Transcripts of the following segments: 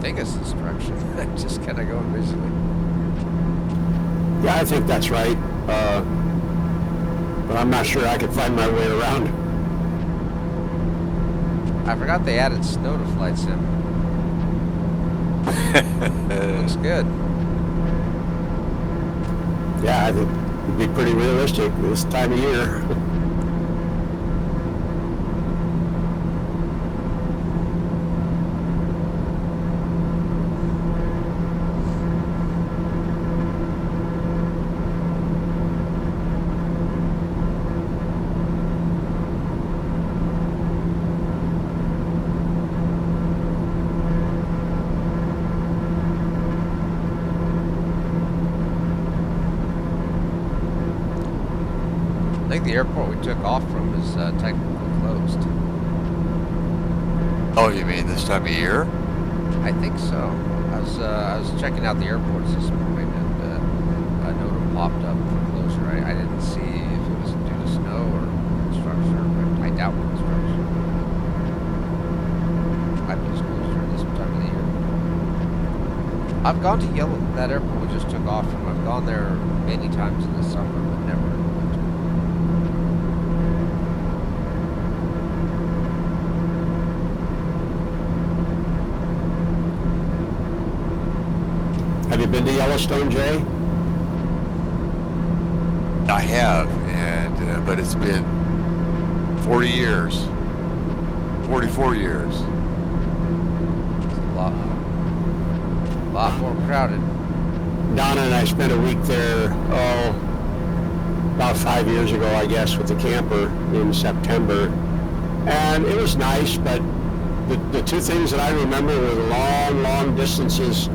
think it's instruction. I just kind of go visually. Yeah, I think that's right. But I'm not sure I could find my way around. I forgot they added snow to Flight Sim. Looks good. Yeah, I think it'd be pretty realistic this time of year. I think the airport we took off from is technically closed. Oh, you mean this time of year? I think so. I was checking out the airports this morning, and a note popped up for closure. I didn't see if it was due to snow or construction, but I doubt construction. Might be just closure this time of the year. I've gone to that airport we just took off from. I've gone there many times in the summer, but never in the winter. Have you been to Yellowstone, Jay? I have, and but it's been 40 years, 44 years. It's a lot more crowded. Donna and I spent a week there, about 5 years ago, I guess, with the camper in September. And it was nice, but the two things that I remember were the long distances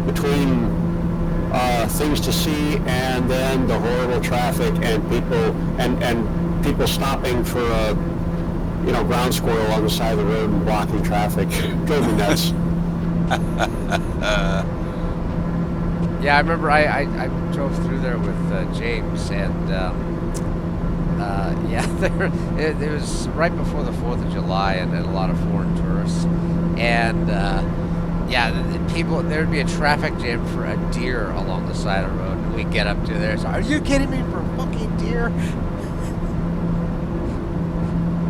between things to see, and then the horrible traffic and people stopping for a ground squirrel on the side of the road and blocking traffic. Drove me nuts. Yeah, I remember I drove through there with James, and yeah, it was right before the 4th of July, and a lot of foreign tourists, and yeah, there'd be a traffic jam for a deer along the side of the road, and we get up to there. So, are you kidding me, for a fucking deer?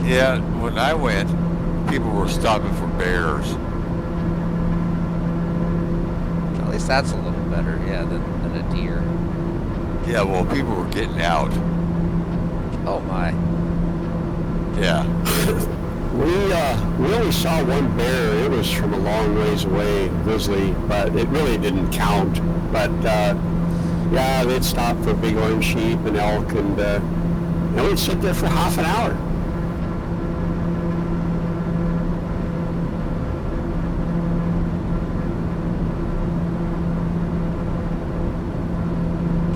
Yeah, when I went, people were stopping for bears. At least that's a little better, yeah, than a deer. Yeah, well, people were getting out. Oh my. Yeah. We only saw one bear. It was from a long ways away, grizzly, but it really didn't count. But yeah, they'd stop for bighorn sheep and elk, and we'd sit there for half an hour.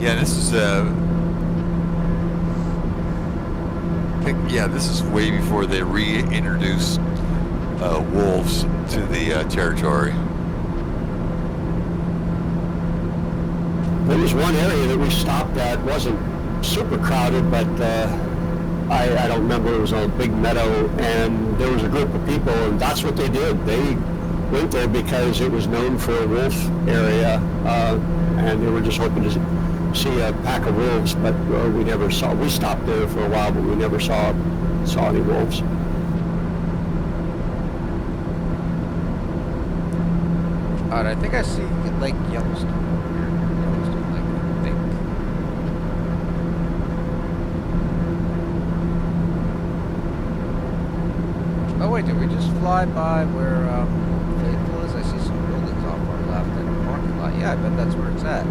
Yeah, this is this is way before they reintroduced wolves to the territory. There was one area that we stopped at, wasn't super crowded, but I don't remember. It was a big meadow, and there was a group of people, and that's what they did. They went there because it was known for a wolf area, and they were just hoping to see a pack of wolves, but we never saw. We stopped there for a while, but we never saw any wolves. Alright, I think I see Lake Yellowstone over here. Yellowstone Lake, I think. Oh wait, did we just fly by where Faithful is? I see some buildings off our left and a parking lot. Yeah, I bet that's where it's at.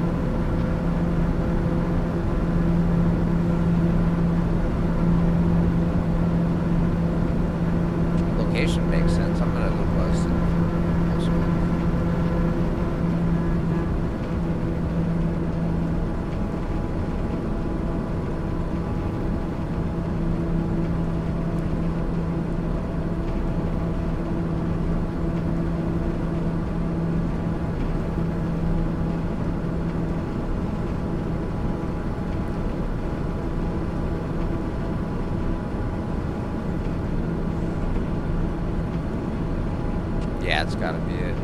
Location makes sense. I'm gonna look close to it. Yeah, it's gotta be it.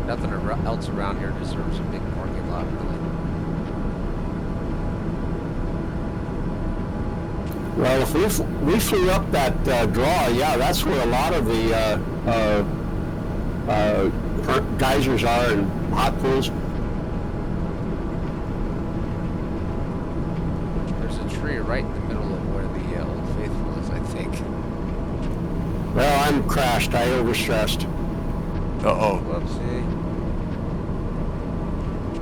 Nothing else around here deserves a big parking lot, really. Well, if we flew up that draw, yeah, that's where a lot of the geysers are and hot pools. There's a tree right in the middle of where the Old Faithful is, I think. Well, I'm crashed. I overstressed. Uh-oh. Whoopsie.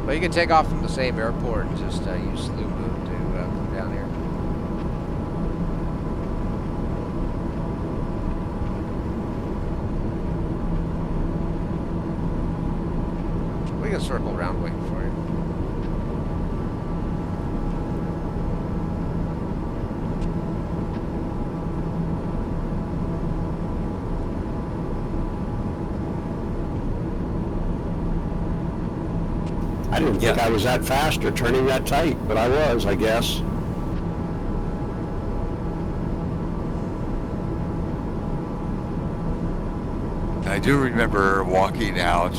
Well, you can take off from the same airport and just use Slew Move to come down here. We can circle around waiting for you. I didn't think I was that fast or turning that tight, but I was, I guess. I do remember walking out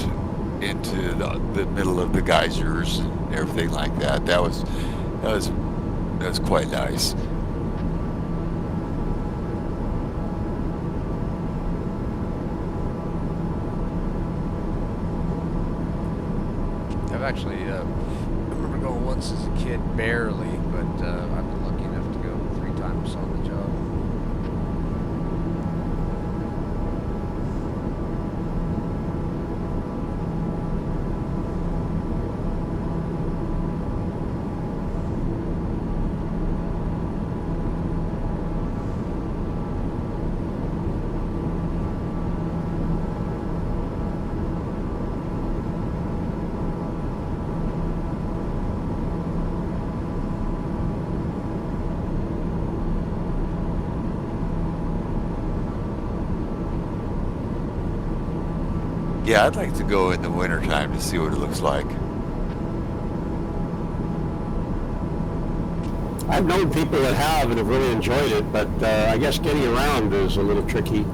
into the middle of the geysers and everything like that. That was quite nice. I've actually, I remember going once as a kid, barely, but I've been lucky enough to go 3 times on the job. Yeah, I'd like to go in the wintertime to see what it looks like. I've known people that have and have really enjoyed it, but I guess getting around is a little tricky.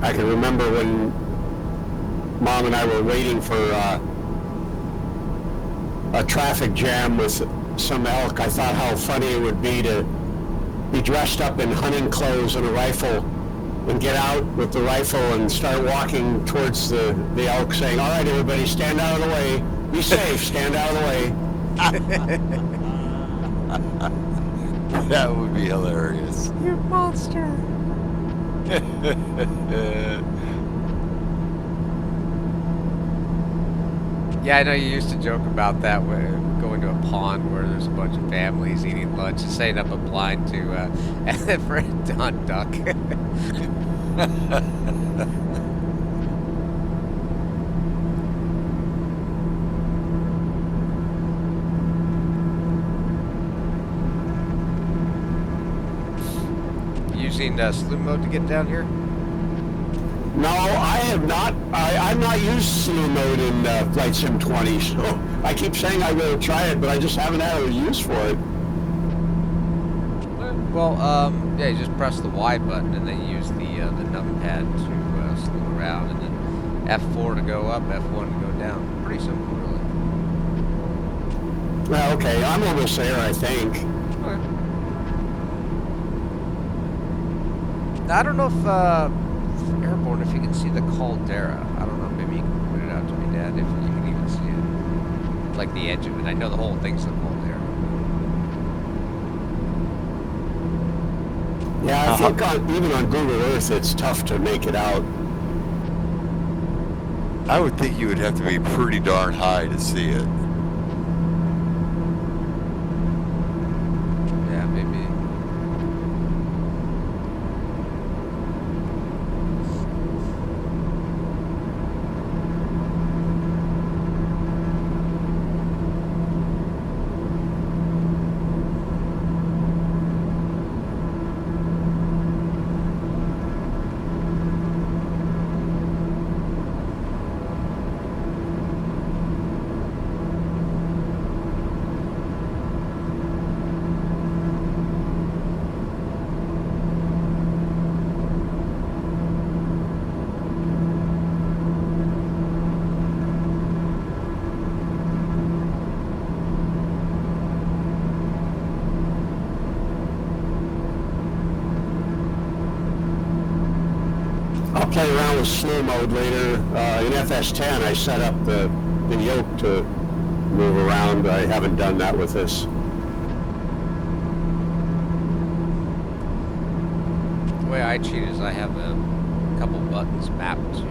I can remember when Mom and I were waiting for a traffic jam with some elk. I thought how funny it would be to be dressed up in hunting clothes and a rifle and get out with the rifle and start walking towards the elk saying, "All right, everybody, stand out of the way. Be safe, stand out of the way." That would be hilarious. You monster! Yeah, I know you used to joke about that when going to a pond where there's a bunch of families eating lunch and setting up a blind to for a dawn duck. Using slew mode to get down here? No, I have not. I've not used slew mode in Flight Sim 20, so I keep saying I will try it, but I just haven't had a use for it. Well, yeah, you just press the Y button and then you use the numpad to slew around, and then F4 to go up, F1 to go down. Pretty simple, really. Well, okay, I'm almost there, I think. Okay. Now, I don't know if airborne, if you can see the caldera. I don't know, maybe you can point it out to me, Dad, if you can even see it. Like the edge of it. I know the whole thing's the caldera. Yeah, I Uh, think even on Google Earth, it's tough to make it out. I would think you would have to be pretty darn high to see it. Yeah, maybe. I'll play around with slow mode later. In FS10, I set up the yoke to move around. I haven't done that with this. The way I cheat is I have a couple buttons mapped to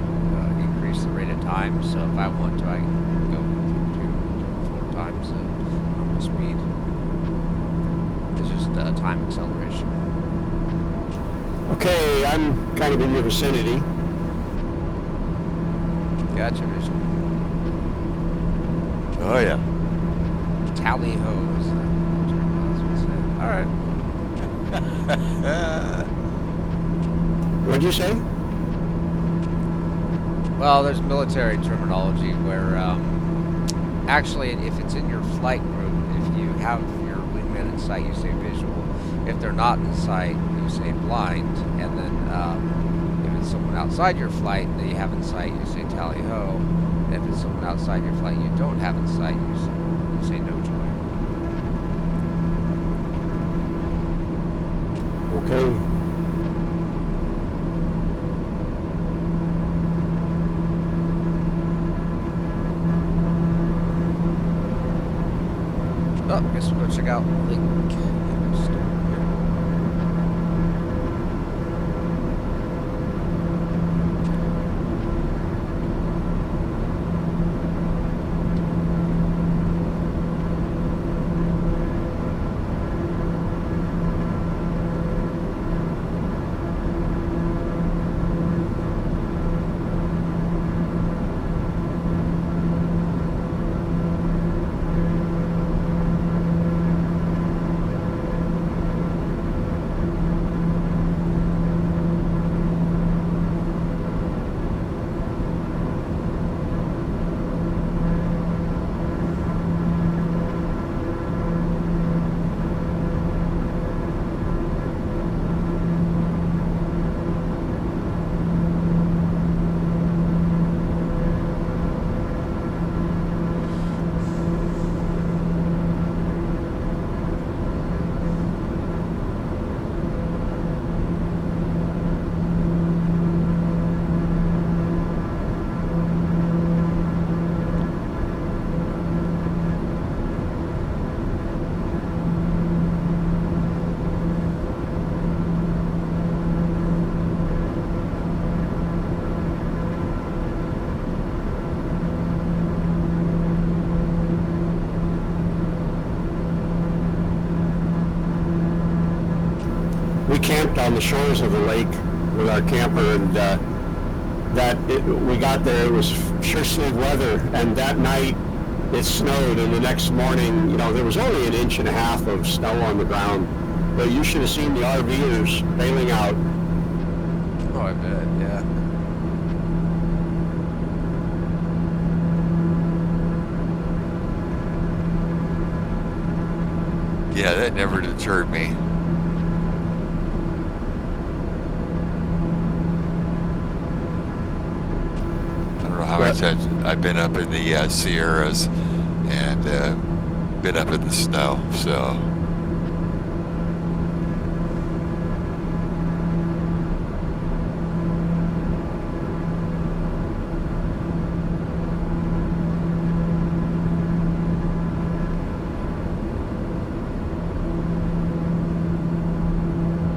increase the rate of time. So if I want to, I can go 2 or 4 times the normal speed. It's just time acceleration. Okay, I'm kind of in your vicinity. Gotcha, Vision. Oh yeah. Tally hose. All right. What'd you say? Well, there's military terminology where actually, if it's in your flight group, if you have your wingman in sight, you say visual. If they're not in sight, you say blind. And then if it's someone outside your flight that you have in sight, you say tally ho. And if it's someone outside your flight you don't have in sight, you say no joy. Okay. Oh, I guess we'll go check out Lake Yellowstone. We camped on the shores of the lake with our camper, and we got there. It was sure sleeve weather, and that night it snowed. And the next morning, there was only 1.5 inches of snow on the ground, but you should have seen the RVers bailing out. Oh, I bet, yeah. Yeah, that never deterred me. I don't know how many times I've been up in the Sierras and been up in the snow, so.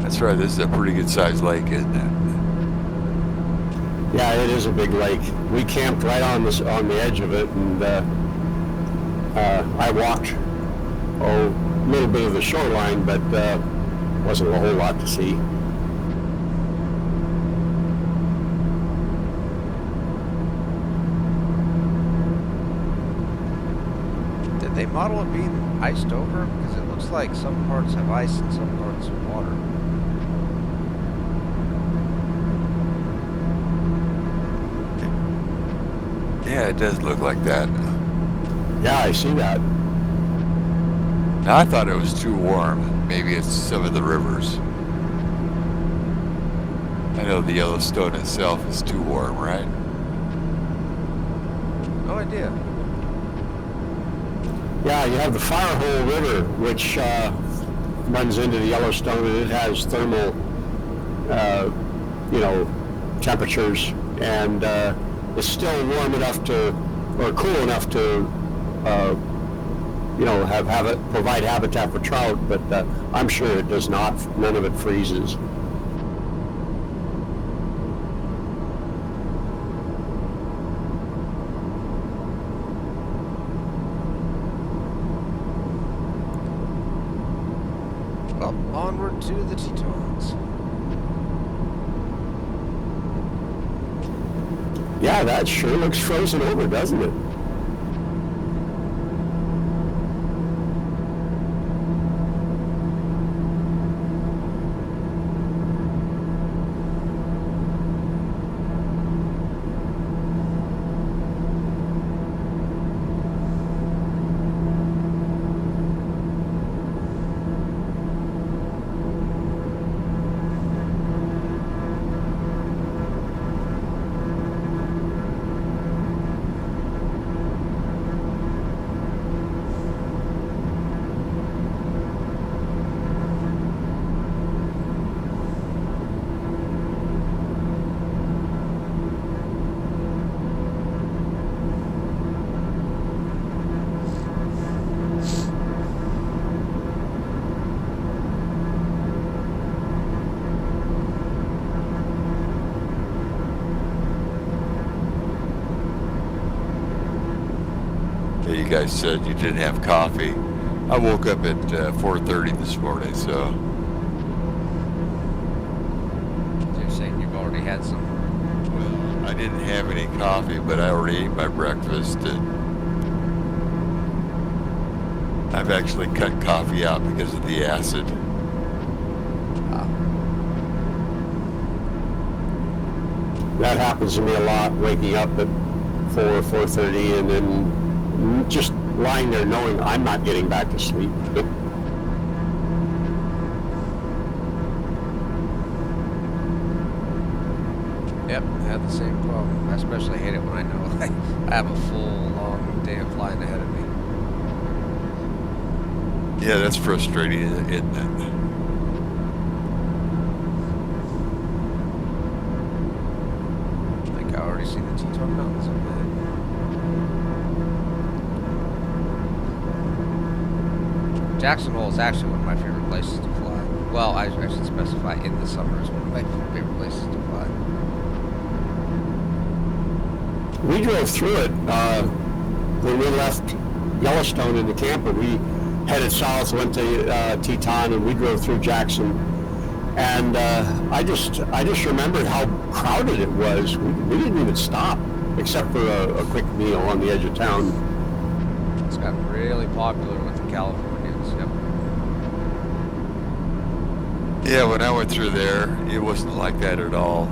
That's that's right. This is a pretty good sized lake, isn't it? Yeah, it is a big lake. We camped right on the edge of it, and I walked a little bit of the shoreline, but wasn't a whole lot to see. Did they model it being iced over? Because it looks like some parts have ice and some parts have water. Yeah, it does look like that. Yeah, I see that. Now, I thought it was too warm. Maybe it's some of the rivers. I know the Yellowstone itself is too warm, right? No idea. Yeah, you have the Firehole River, which runs into the Yellowstone, and it has thermal, temperatures, and it's still warm enough to, or cool enough to, provide habitat for trout. But I'm sure it does not. None of it freezes. Well, onward to the Tetons. Yeah, that sure looks frozen over, doesn't it? You guys said you didn't have coffee. I woke up at 4:30 this morning, so You're saying you've already had some? well, I didn't have any coffee, but I already ate my breakfast, and I've actually cut coffee out because of the acid. That happens to me a lot, waking up at 4:30, and then just lying there knowing I'm not getting back to sleep. Yep, I have the same problem. I especially hate it when I know I have a full, long day of flying ahead of me. Yeah, that's frustrating, isn't it? I think I already seen the Teton Mountains up ahead. Jacksonhole is actually one of my favorite places to fly. Well, I should specify in the summer is one of my favorite places to fly. We drove through it when we left Yellowstone in the camper. We headed south, went to Teton, and we drove through Jackson. And I just remembered how crowded it was. We didn't even stop, except for a quick meal on the edge of town. It's gotten really popular with the Californians. Yep. Yeah, when I went through there, it wasn't like that at all.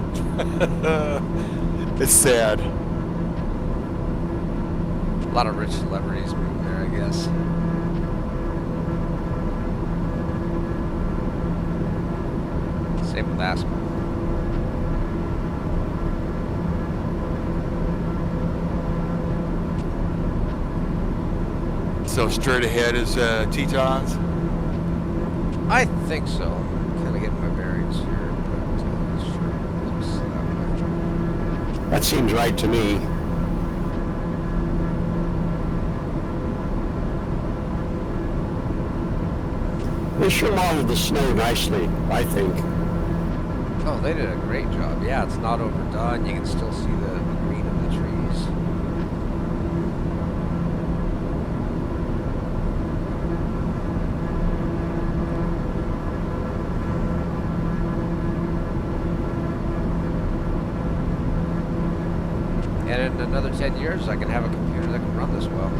It's sad. A lot of rich celebrities move there, I guess. Same with Aspen. So straight ahead is Tetons? I think so. I'm kind of getting my bearings here, but sure looks that way. That seems right to me. They sure modeled the snow nicely, I think. Oh, they did a great job. Yeah, it's not overdone. You can still see the green of the trees. And in another 10 years, I can have a computer that can run this well.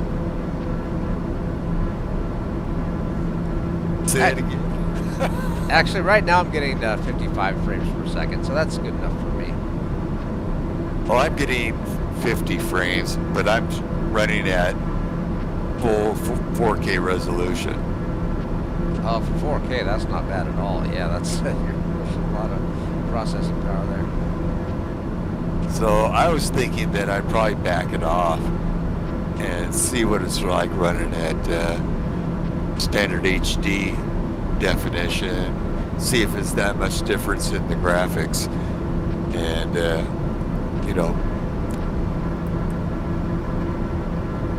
Say it again. Actually, right now I'm getting 55 frames per second, so that's good enough for me. Well, I'm getting 50 frames, but I'm running at full 4K resolution. For 4K, that's not bad at all. Yeah, that's you're pushing a lot of processing power there. So I was thinking that I'd probably back it off and see what it's like running at standard HD definition, see if it's that much difference in the graphics, and you know,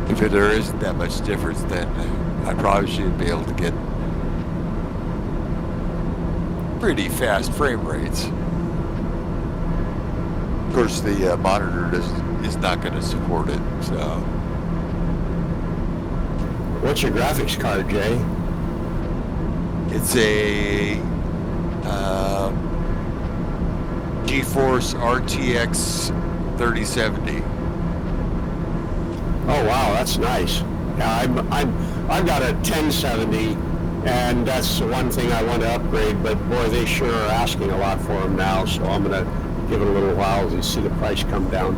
if there isn't that much difference, then I probably should be able to get pretty fast frame rates. Of course, the monitor is not going to support it. So, What's your graphics card, Jay? it's a GeForce RTX 3070. Oh wow, that's nice. Yeah, I've got a 1070, and that's the one thing I want to upgrade. But boy, they sure are asking a lot for them now. So I'm gonna give it a little while to see the price come down.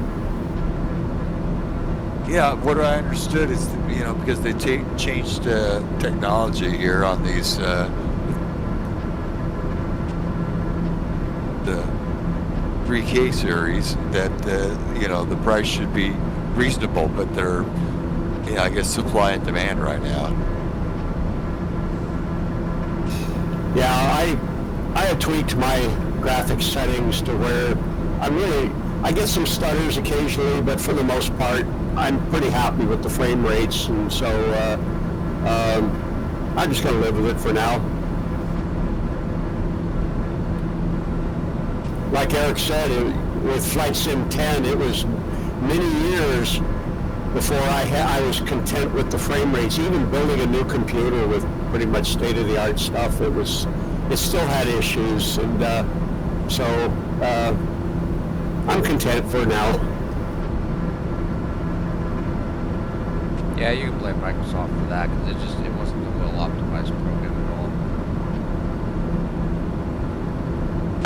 Yeah, what I understood is, you know, because they changed technology here on these the 3K series, that you know, the price should be reasonable, but they're, I guess, supply and demand right now. Yeah, I have tweaked my graphics settings to where I get some stutters occasionally, but for the most part, I'm pretty happy with the frame rates, and so I'm just going to live with it for now. Like Eric said, with Flight Sim 10, it was many years before I was content with the frame rates. Even building a new computer with pretty much state-of-the-art stuff, it still had issues, and so I'm content for now. Yeah, you can blame Microsoft for that because it wasn't a well-optimized program at all.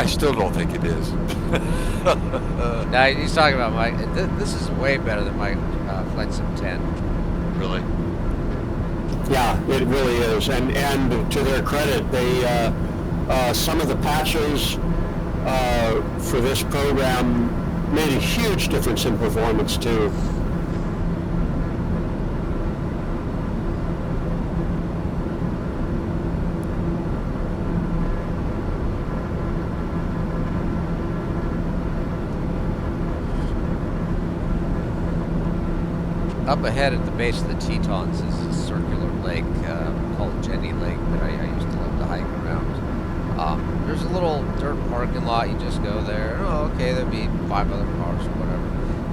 I still don't think it is. Now he's talking about Mike. This is way better than my Flight Sim 10. Really? Yeah, it really is, and to their credit, they some of the patches for this program made a huge difference in performance too. Up ahead at the base of the Tetons is a circular lake called Jenny Lake that I used to love to hike around. There's a little dirt parking lot. You just go there. Oh, okay, there'll be 5 other cars or whatever.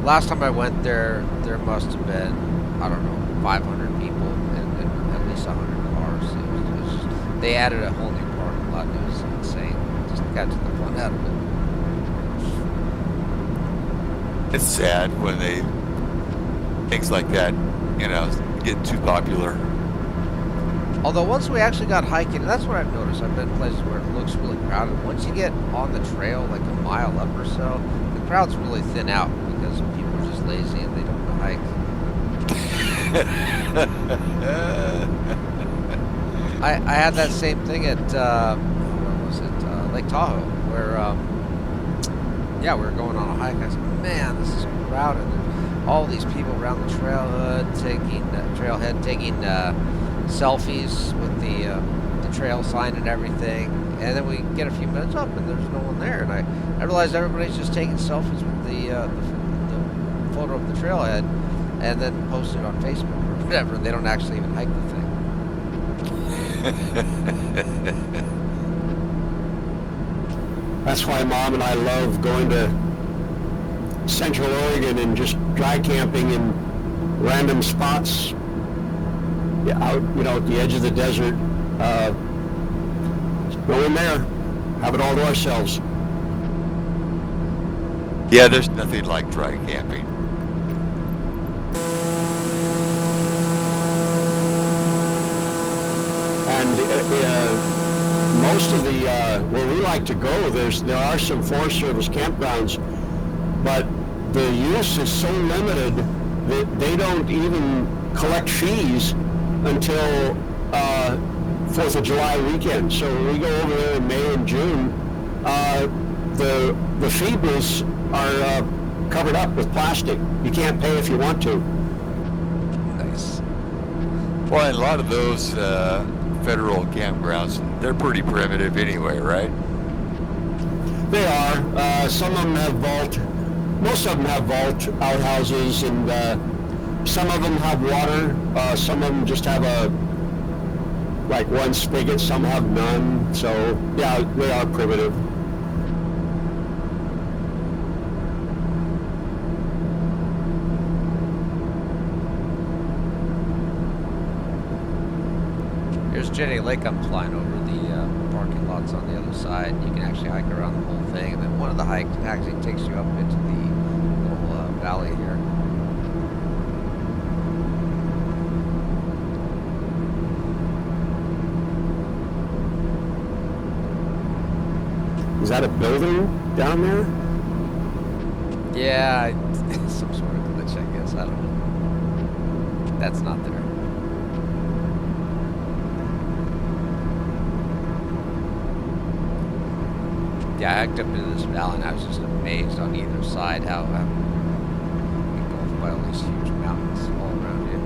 Last time I went there, there must have been, I don't know, 500 people and at least 100 cars. It was just, they added a whole new parking lot. It was insane. Just got to the fun out of it. It's sad when things like that, you know, get too popular. Although once we actually got hiking, that's what I've noticed. I've been in places where it looks really crowded. Once you get on the trail, like a mile up or so, the crowds really thin out because people are just lazy and they don't want to hike. I had that same thing at where was it? Lake Tahoe, where yeah, we were going on a hike. I said, man, this is crowded. There's all these people around the trailhead taking selfies with the trail sign and everything. And then we get a few minutes up and there's no one there. And I realized everybody's just taking selfies with the photo of the trailhead and then post it on Facebook or whatever. They don't actually even hike the thing. That's why Mom and I love going to Central Oregon and just dry camping in random spots, yeah, out, at the edge of the desert. Go in there, have it all to ourselves. Yeah, there's nothing like dry camping. And most of the where we like to go, there are some Forest Service campgrounds, but the use is so limited that they don't even collect fees until 4th of July weekend. So when we go over there in May and June, the fee booths are covered up with plastic. You can't pay if you want to. Nice. Well, and a lot of those federal campgrounds, they're pretty primitive anyway, right? They are. Some of them have vault. Most of them have vault outhouses, and some of them have water. Some of them just have like one spigot. Some have none. So yeah, they are primitive. Here's Jenny Lake. I'm flying over the parking lots on the other side. You can actually hike around the whole thing, and then one of the hikes actually takes you up into the little valley here. Is that a building down there? Yeah, some sort of glitch, I guess. I don't know. That's not there. Yeah, I hiked up into this valley and I was just amazed on either side how engulfed by all these huge mountains all around you.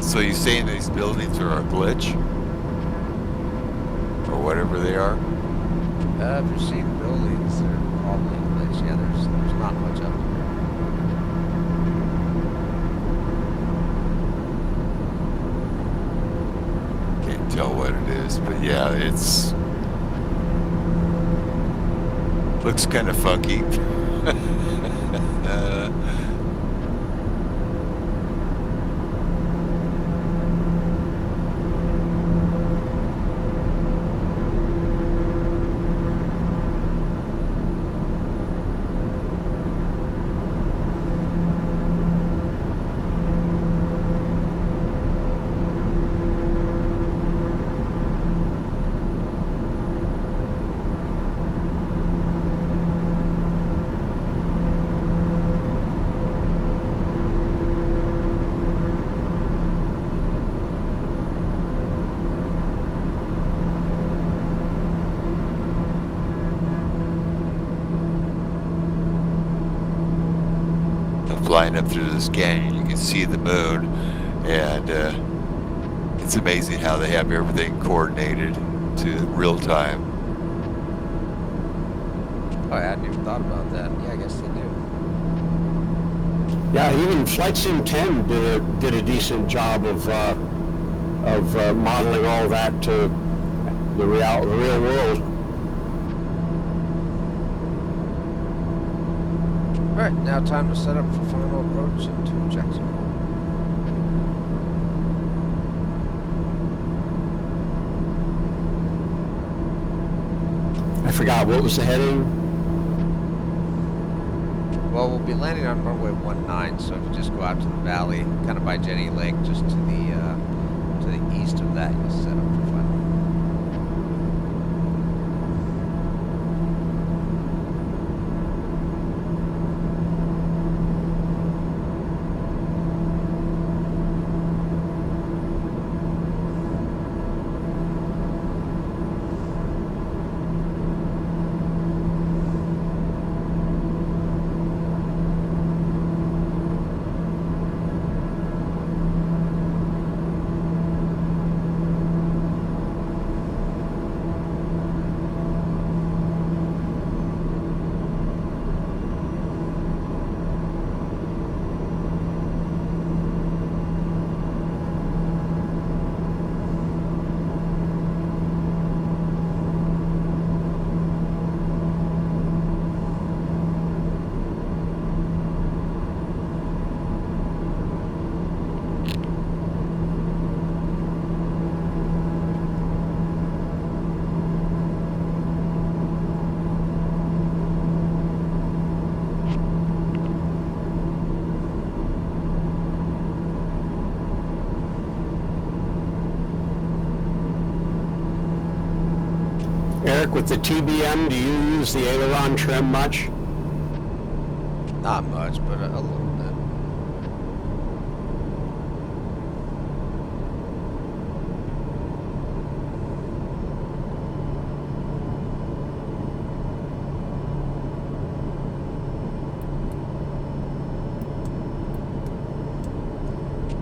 So you saying these buildings are a glitch? Or whatever they are? If you're seeing buildings, they're probably a glitch. Yeah, there's not much up here. Can't tell what it is, but yeah, it's looks kind of funky. Flying up through this canyon, you can see the moon, and it's amazing how they have everything coordinated to real time. Oh, I hadn't even thought about that. Yeah, I guess they do. Yeah, even Flight Sim 10 did a decent job of modeling all that to the real world. Alright, now time to set up for final approach into Jacksonhole. I forgot, what was the heading? Well, we'll be landing on runway 19, so if you just go out to the valley, kind of by Jenny Lake, just to the the east of that, you'll set up for final. Eric, with the TBM, do you use the aileron trim much? Not much, but a little bit.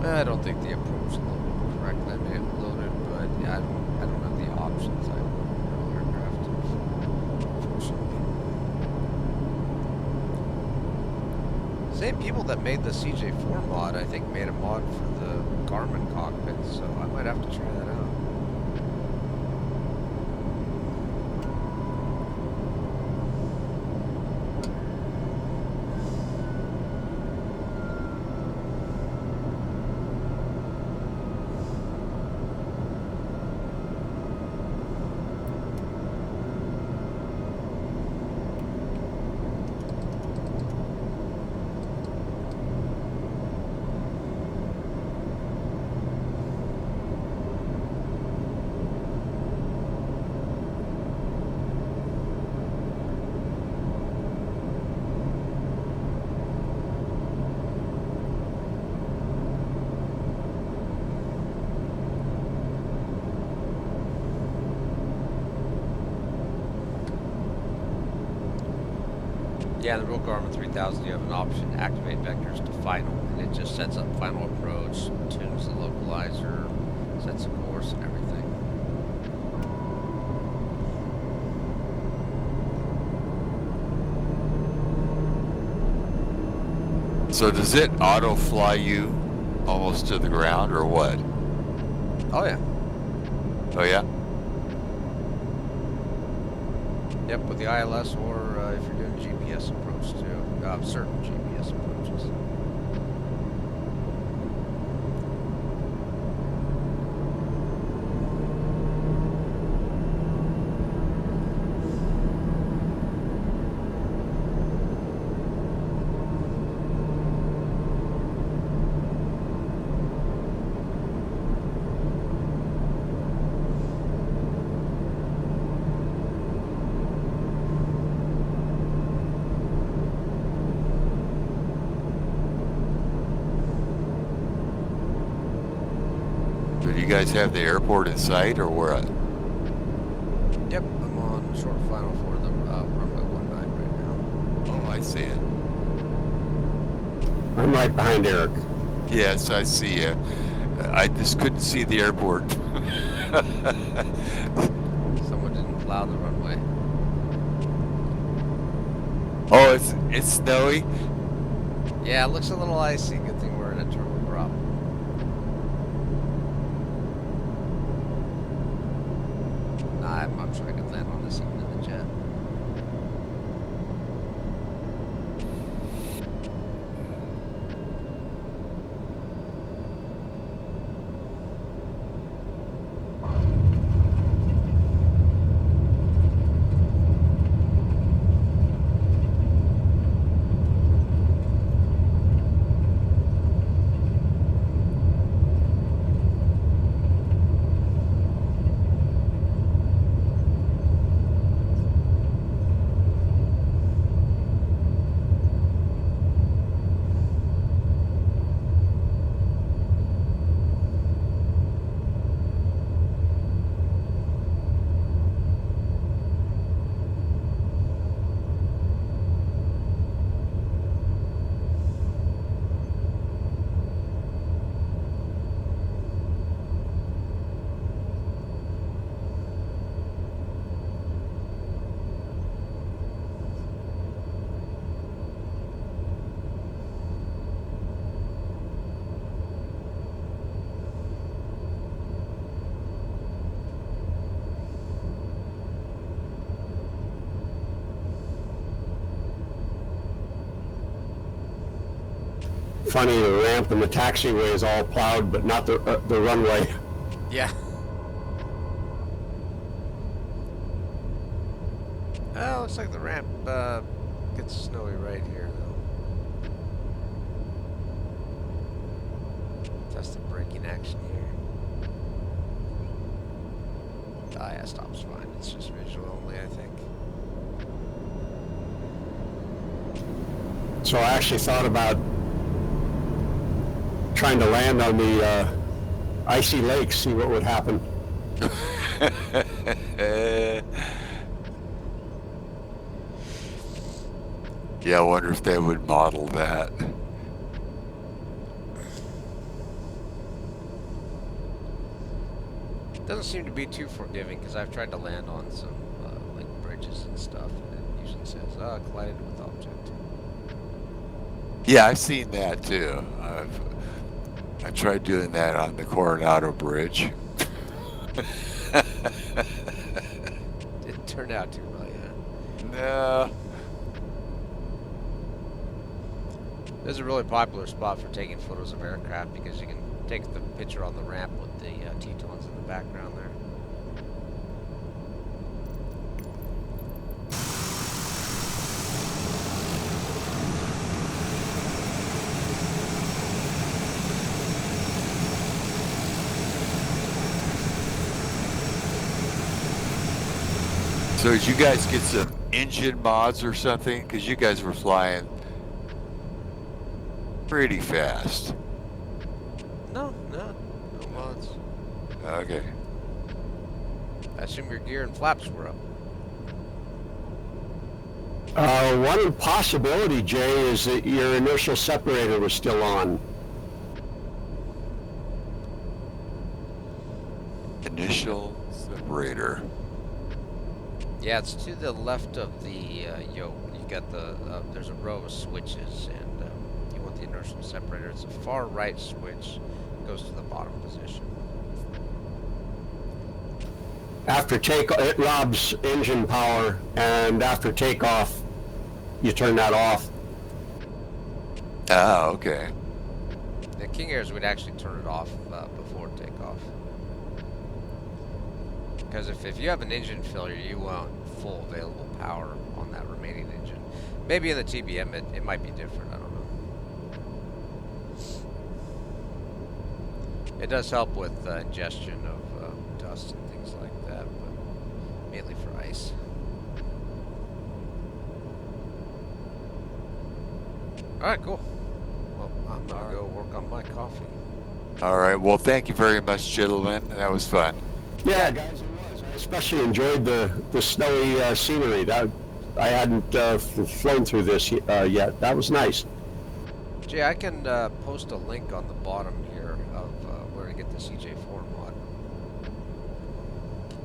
I don't think the approach loaded correctly. I may have loaded, but yeah, I don't have the options I would aircraft, unfortunately. Same people that made the CJ4 mod, I think, made a mod for the Garmin cockpit, so I might have to try that out. Yeah, in the real Garmin 3000, you have an option to activate vectors to final, and it just sets up final approach, tunes the localizer, sets a course, and everything. So does it auto fly you almost to the ground or what? Oh yeah. Oh yeah? Yep, with the ILS or if you're doing GPS approach too, certain GPS approaches. Do you guys have the airport in sight or what? Yep, I'm on short final for the runway 19 right now. Oh, I see it. I'm right behind Eric. Yes, I see you. I just couldn't see the airport. Someone didn't plow the runway. Oh, it's snowy? Yeah, it looks a little icy. Good thing we're in a turboprop. Nah, I'm sure I could land on this even in the jet. Funny, the ramp and the taxiway is all plowed, but not the runway. Yeah. Oh, looks like the ramp gets snowy right here, though. Test the braking action here. Ah, yeah, stop's fine. It's just visual only, I think. So I actually thought about trying to land on the icy lake, see what would happen. Yeah, I wonder if they would model that. Doesn't seem to be too forgiving because I've tried to land on some like bridges and stuff, and it usually says, collided with object. Yeah, I've seen that too. I tried doing that on the Coronado Bridge. Didn't turn out too well, yeah. No. This is a really popular spot for taking photos of aircraft because you can take the picture on the ramp with the Tetons in the background there. So did you guys get some engine mods or something? Because you guys were flying pretty fast. No mods. Okay. I assume your gear and flaps were up. One possibility, Jay, is that your inertial separator was still on. Initial separator. Yeah, it's to the left of the yoke. You got the there's a row of switches, and you want the inertial separator. It's a far right switch, goes to the bottom position. After takeoff, it robs engine power, and after takeoff, you turn that off. Ah, okay. The King Airs would actually turn it off before takeoff. Because if you have an engine failure, you want full available power on that remaining engine. Maybe in the TBM it might be different, I don't know. It does help with ingestion of dust and things like that, but mainly for ice. Alright, cool. Well, I'm gonna go work on my coffee. All right. Well, thank you very much, gentlemen. That was fun. Yeah, guys, it was. I especially enjoyed the snowy scenery. That I hadn't flown through this yet. That was nice. Jay, I can post a link on the bottom here of where to get the CJ4 mod.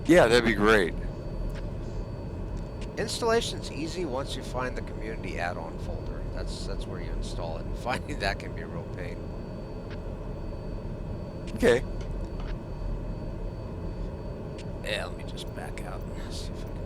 Yeah, that'd be great. Installation's easy once you find the community add-on folder. That's where you install it. And finding that can be a real pain. Okay. Yeah, let me just back out and see if I can